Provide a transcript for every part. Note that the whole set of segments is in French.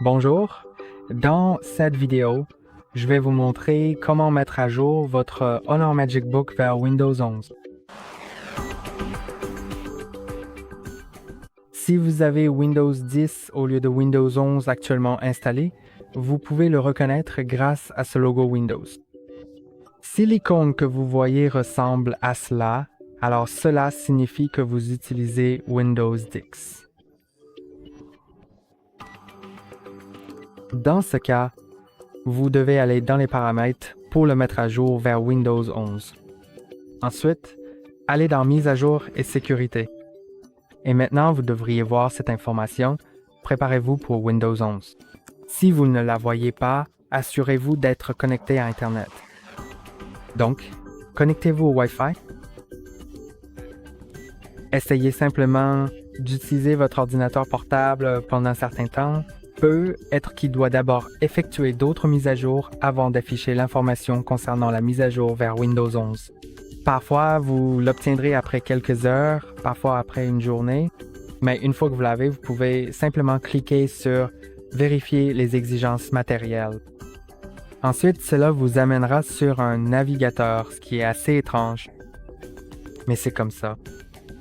Bonjour, dans cette vidéo, je vais vous montrer comment mettre à jour votre Honor Magic Book vers Windows 11. Si vous avez Windows 10 au lieu de Windows 11 actuellement installé, vous pouvez le reconnaître grâce à ce logo Windows. Si l'icône que vous voyez ressemble à cela, alors cela signifie que vous utilisez Windows 10. Dans ce cas, vous devez aller dans les paramètres pour le mettre à jour vers Windows 11. Ensuite, allez dans Mise à jour et sécurité. Et maintenant, vous devriez voir cette information. Préparez-vous pour Windows 11. Si vous ne la voyez pas, assurez-vous d'être connecté à Internet. Donc, connectez-vous au Wi-Fi. Essayez simplement d'utiliser votre ordinateur portable pendant un certain temps. Peut être qu'il doit d'abord effectuer d'autres mises à jour avant d'afficher l'information concernant la mise à jour vers Windows 11. Parfois, vous l'obtiendrez après quelques heures, parfois après une journée, mais une fois que vous l'avez, vous pouvez simplement cliquer sur « Vérifier les exigences matérielles ». Ensuite, cela vous amènera sur un navigateur, ce qui est assez étrange. Mais c'est comme ça.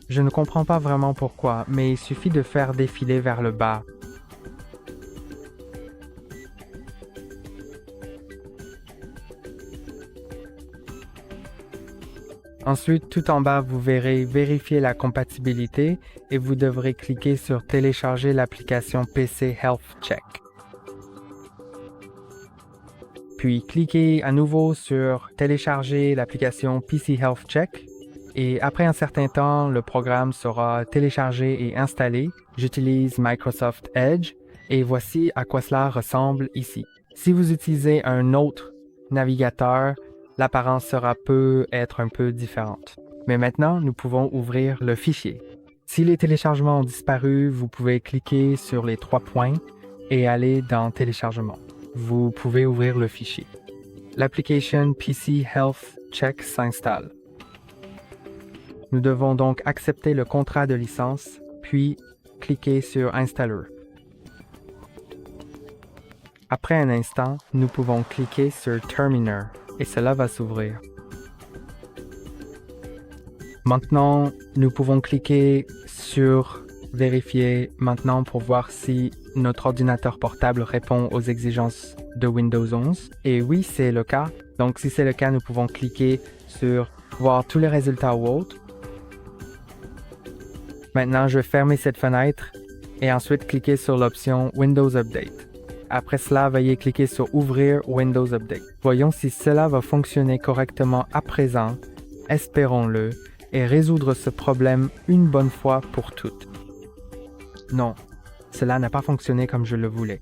Je ne comprends pas vraiment pourquoi, mais il suffit de faire défiler vers le bas. Ensuite, tout en bas, vous verrez « Vérifier la compatibilité » et vous devrez cliquer sur « Télécharger l'application PC Health Check ». Puis, cliquez à nouveau sur « Télécharger l'application PC Health Check » et après un certain temps, le programme sera téléchargé et installé. J'utilise Microsoft Edge et voici à quoi cela ressemble ici. Si vous utilisez un autre navigateur, l'apparence peut être un peu différente. Mais maintenant, nous pouvons ouvrir le fichier. Si les téléchargements ont disparu, vous pouvez cliquer sur les 3 points et aller dans Téléchargement. Vous pouvez ouvrir le fichier. L'application PC Health Check s'installe. Nous devons donc accepter le contrat de licence, puis cliquer sur Installer. Après un instant, nous pouvons cliquer sur Terminer et cela va s'ouvrir. Maintenant, nous pouvons cliquer sur Vérifier maintenant pour voir si notre ordinateur portable répond aux exigences de Windows 11. Et oui, c'est le cas. Donc, si c'est le cas, nous pouvons cliquer sur Voir tous les résultats ou autres. Maintenant, je vais fermer cette fenêtre et ensuite cliquer sur l'option Windows Update. Après cela, veuillez cliquer sur Ouvrir Windows Update. Voyons si cela va fonctionner correctement à présent, espérons-le, et résoudre ce problème une bonne fois pour toutes. Non, cela n'a pas fonctionné comme je le voulais.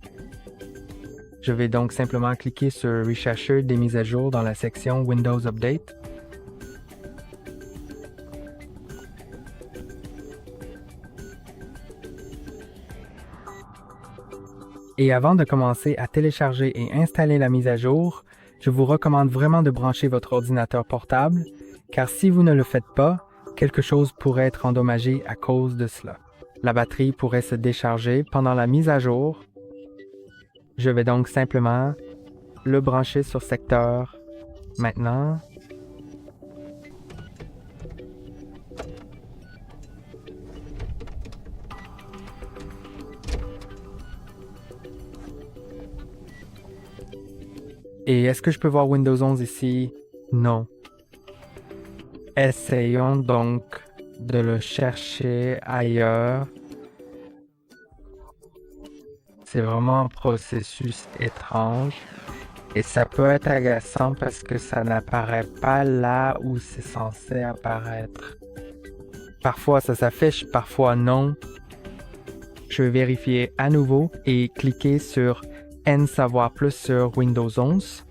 Je vais donc simplement cliquer sur Rechercher des mises à jour dans la section Windows Update. Et avant de commencer à télécharger et installer la mise à jour, je vous recommande vraiment de brancher votre ordinateur portable, car si vous ne le faites pas, quelque chose pourrait être endommagé à cause de cela. La batterie pourrait se décharger pendant la mise à jour. Je vais donc simplement le brancher sur secteur maintenant. Et est-ce que je peux voir Windows 11 ici? Non. Essayons donc de le chercher ailleurs. C'est vraiment un processus étrange. Et ça peut être agaçant parce que ça n'apparaît pas là où c'est censé apparaître. Parfois ça s'affiche, parfois non. Je vais vérifier à nouveau et cliquer sur N savoir plus sur Windows 11.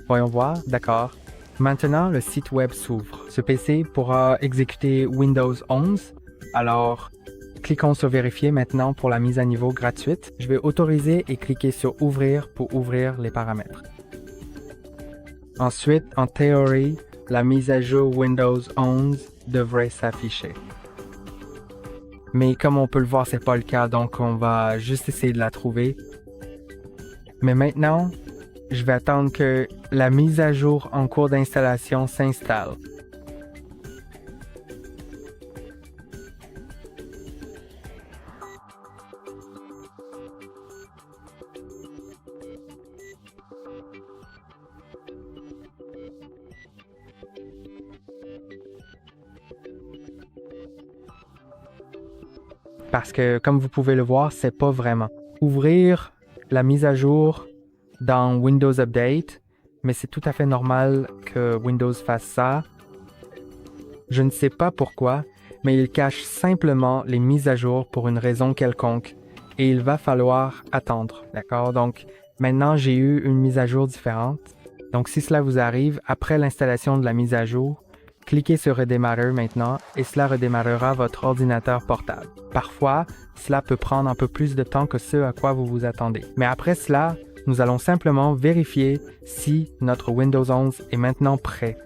Voyons voir, d'accord. Maintenant, le site web s'ouvre. Ce PC pourra exécuter Windows 11. Alors, cliquons sur Vérifier maintenant pour la mise à niveau gratuite. Je vais autoriser et cliquer sur Ouvrir pour ouvrir les paramètres. Ensuite, en théorie, la mise à jour Windows 11 devrait s'afficher. Mais comme on peut le voir, c'est pas le cas, donc on va juste essayer de la trouver. Mais maintenant, je vais attendre que la mise à jour en cours d'installation s'installe. Parce que, comme vous pouvez le voir, c'est pas vraiment. Ouvrir la mise à jour dans Windows Update, mais c'est tout à fait normal que Windows fasse ça. Je ne sais pas pourquoi, mais il cache simplement les mises à jour pour une raison quelconque et il va falloir attendre, d'accord? Donc, maintenant, j'ai eu une mise à jour différente. Donc, si cela vous arrive, après l'installation de la mise à jour, cliquez sur Redémarrer maintenant et cela redémarrera votre ordinateur portable. Parfois, cela peut prendre un peu plus de temps que ce à quoi vous vous attendez. Mais après cela, nous allons simplement vérifier si notre Windows 11 est maintenant prêt.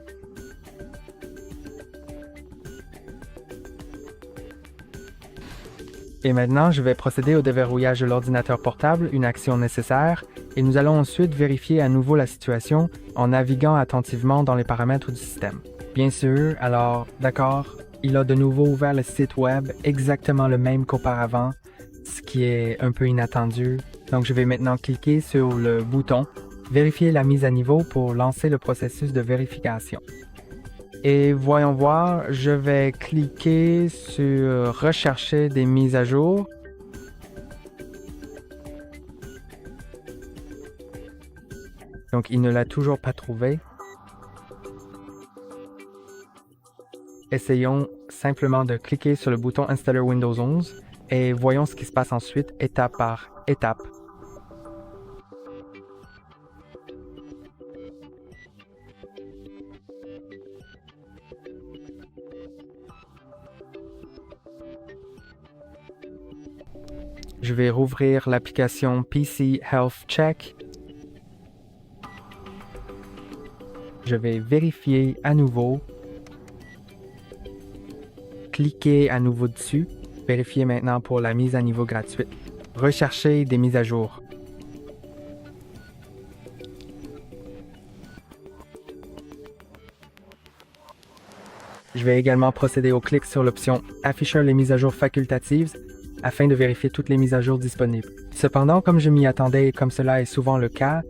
Et maintenant, je vais procéder au déverrouillage de l'ordinateur portable, une action nécessaire, et nous allons ensuite vérifier à nouveau la situation en naviguant attentivement dans les paramètres du système. Bien sûr, alors, d'accord, il a de nouveau ouvert le site web exactement le même qu'auparavant, ce qui est un peu inattendu. Donc, je vais maintenant cliquer sur le bouton « Vérifier la mise à niveau » pour lancer le processus de vérification. Et voyons voir, je vais cliquer sur « Rechercher des mises à jour ». Donc, il ne l'a toujours pas trouvé. Essayons simplement de cliquer sur le bouton « Installer Windows 11 » et voyons ce qui se passe ensuite, étape par étape. Je vais rouvrir l'application PC Health Check. Je vais vérifier à nouveau. Cliquez à nouveau dessus. Vérifiez maintenant pour la mise à niveau gratuite. Recherchez des mises à jour. Je vais également procéder au clic sur l'option « Afficher les mises à jour facultatives » afin de vérifier toutes les mises à jour disponibles. Cependant, comme je m'y attendais et comme cela est souvent le cas,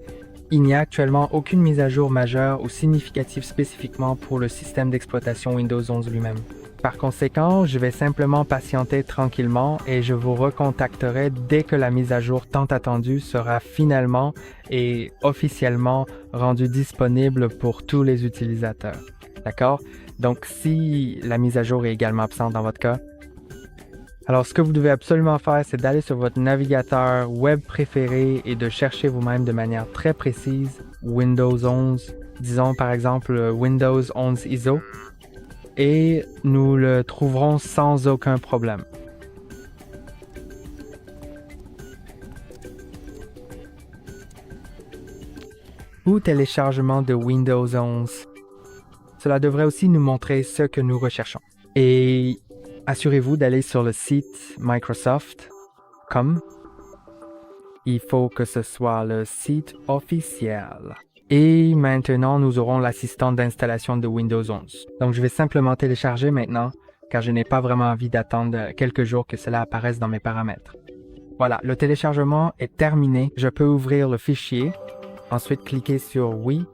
il n'y a actuellement aucune mise à jour majeure ou significative spécifiquement pour le système d'exploitation Windows 11 lui-même. Par conséquent, je vais simplement patienter tranquillement et je vous recontacterai dès que la mise à jour tant attendue sera finalement et officiellement rendue disponible pour tous les utilisateurs. D'accord? Donc, si la mise à jour est également absente dans votre cas, alors ce que vous devez absolument faire, c'est d'aller sur votre navigateur web préféré et de chercher vous-même de manière très précise Windows 11, disons par exemple Windows 11 ISO, et nous le trouverons sans aucun problème. Ou téléchargement de Windows 11. Cela devrait aussi nous montrer ce que nous recherchons. Et assurez-vous d'aller sur le site Microsoft.com. Il faut que ce soit le site officiel. Et maintenant, nous aurons l'assistant d'installation de Windows 11. Donc, je vais simplement télécharger maintenant, car je n'ai pas vraiment envie d'attendre quelques jours que cela apparaisse dans mes paramètres. Voilà, le téléchargement est terminé. Je peux ouvrir le fichier. Ensuite, cliquer sur « Oui ».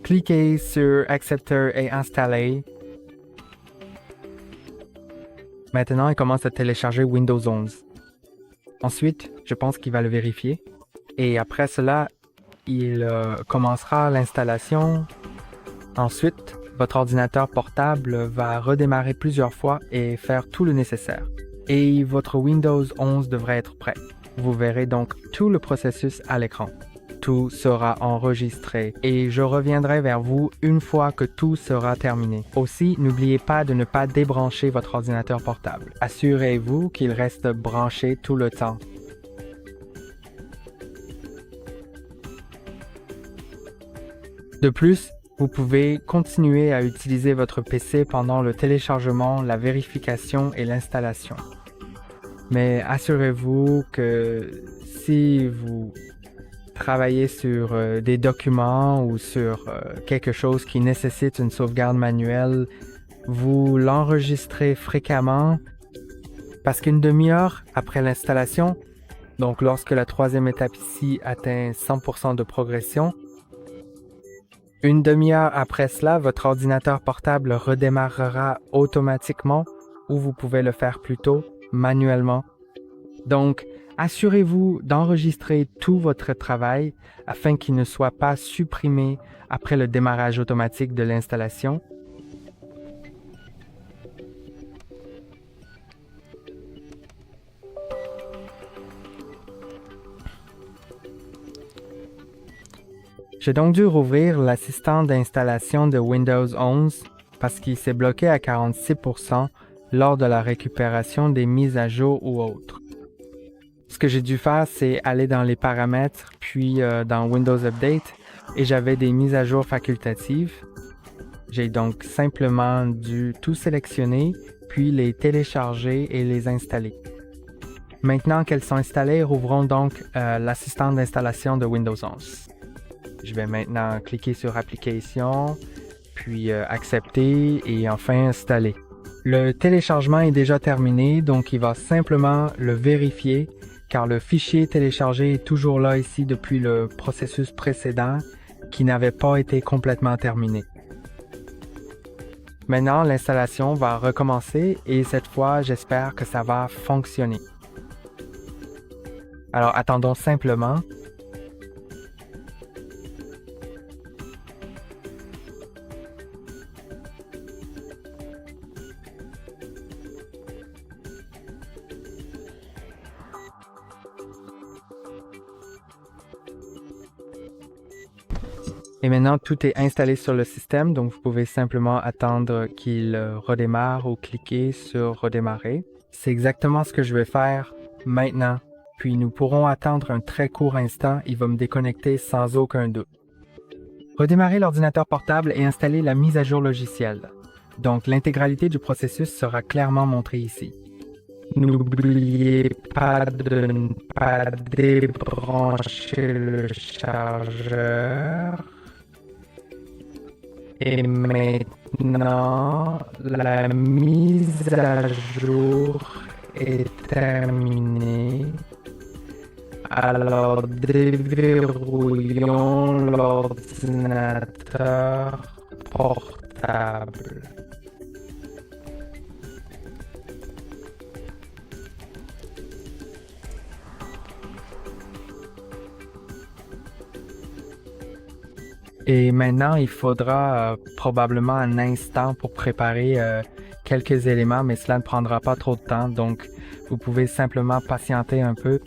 Cliquez sur « Accepter » et « Installer ». Maintenant, il commence à télécharger Windows 11. Ensuite, je pense qu'il va le vérifier. Et après cela, il commencera l'installation. Ensuite, votre ordinateur portable va redémarrer plusieurs fois et faire tout le nécessaire. Et votre Windows 11 devrait être prêt. Vous verrez donc tout le processus à l'écran. Tout sera enregistré et je reviendrai vers vous une fois que tout sera terminé. Aussi, n'oubliez pas de ne pas débrancher votre ordinateur portable. Assurez-vous qu'il reste branché tout le temps. De plus, vous pouvez continuer à utiliser votre PC pendant le téléchargement, la vérification et l'installation. Mais assurez-vous que si vous travaillez sur des documents ou sur quelque chose qui nécessite une sauvegarde manuelle, vous l'enregistrez fréquemment parce qu'une demi-heure après l'installation, donc lorsque la troisième étape ici atteint 100% de progression, une demi-heure après cela, votre ordinateur portable redémarrera automatiquement ou vous pouvez le faire plus tôt manuellement. Donc, assurez-vous d'enregistrer tout votre travail afin qu'il ne soit pas supprimé après le démarrage automatique de l'installation. J'ai donc dû rouvrir l'assistant d'installation de Windows 11 parce qu'il s'est bloqué à 46% lors de la récupération des mises à jour ou autres. Ce que j'ai dû faire, c'est aller dans les paramètres, puis dans Windows Update, et j'avais des mises à jour facultatives. J'ai donc simplement dû tout sélectionner, puis les télécharger et les installer. Maintenant qu'elles sont installées, rouvrons donc l'assistant d'installation de Windows 11. Je vais maintenant cliquer sur Application, puis Accepter et enfin Installer. Le téléchargement est déjà terminé, donc il va simplement le vérifier car le fichier téléchargé est toujours là ici depuis le processus précédent qui n'avait pas été complètement terminé. Maintenant, l'installation va recommencer et cette fois, j'espère que ça va fonctionner. Alors, attendons simplement. Et maintenant, tout est installé sur le système, donc vous pouvez simplement attendre qu'il redémarre ou cliquer sur redémarrer. C'est exactement ce que je vais faire maintenant. Puis nous pourrons attendre un très court instant, il va me déconnecter sans aucun doute. Redémarrer l'ordinateur portable et installer la mise à jour logicielle. Donc l'intégralité du processus sera clairement montrée ici. N'oubliez pas de ne pas débrancher le chargeur. Et maintenant, la mise à jour est terminée. Alors déverrouillons l'ordinateur portable. Et maintenant, il faudra probablement un instant pour préparer quelques éléments, mais cela ne prendra pas trop de temps, donc vous pouvez simplement patienter un peu.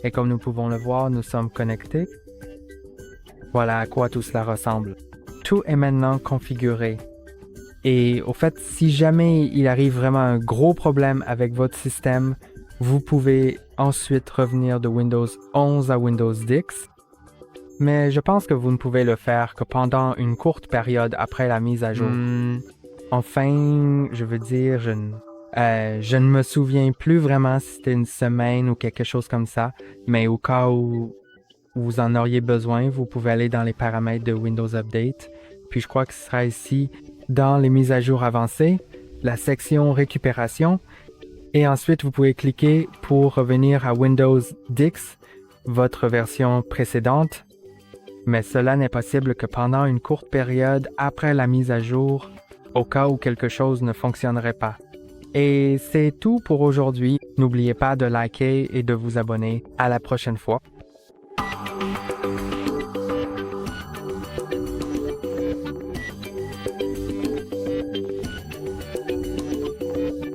Et comme nous pouvons le voir, nous sommes connectés. Voilà à quoi tout cela ressemble. Tout est maintenant configuré. Et au fait, si jamais il arrive vraiment un gros problème avec votre système, vous pouvez ensuite revenir de Windows 11 à Windows 10, mais je pense que vous ne pouvez le faire que pendant une courte période après la mise à jour. Enfin, je veux dire, je ne me souviens plus vraiment si c'était une semaine ou quelque chose comme ça, mais au cas où vous en auriez besoin, vous pouvez aller dans les paramètres de Windows Update, puis je crois que ce sera ici, dans les mises à jour avancées, la section récupération, et ensuite vous pouvez cliquer pour revenir à Windows 10, votre version précédente, mais cela n'est possible que pendant une courte période après la mise à jour, au cas où quelque chose ne fonctionnerait pas. Et c'est tout pour aujourd'hui. N'oubliez pas de liker et de vous abonner. À la prochaine fois.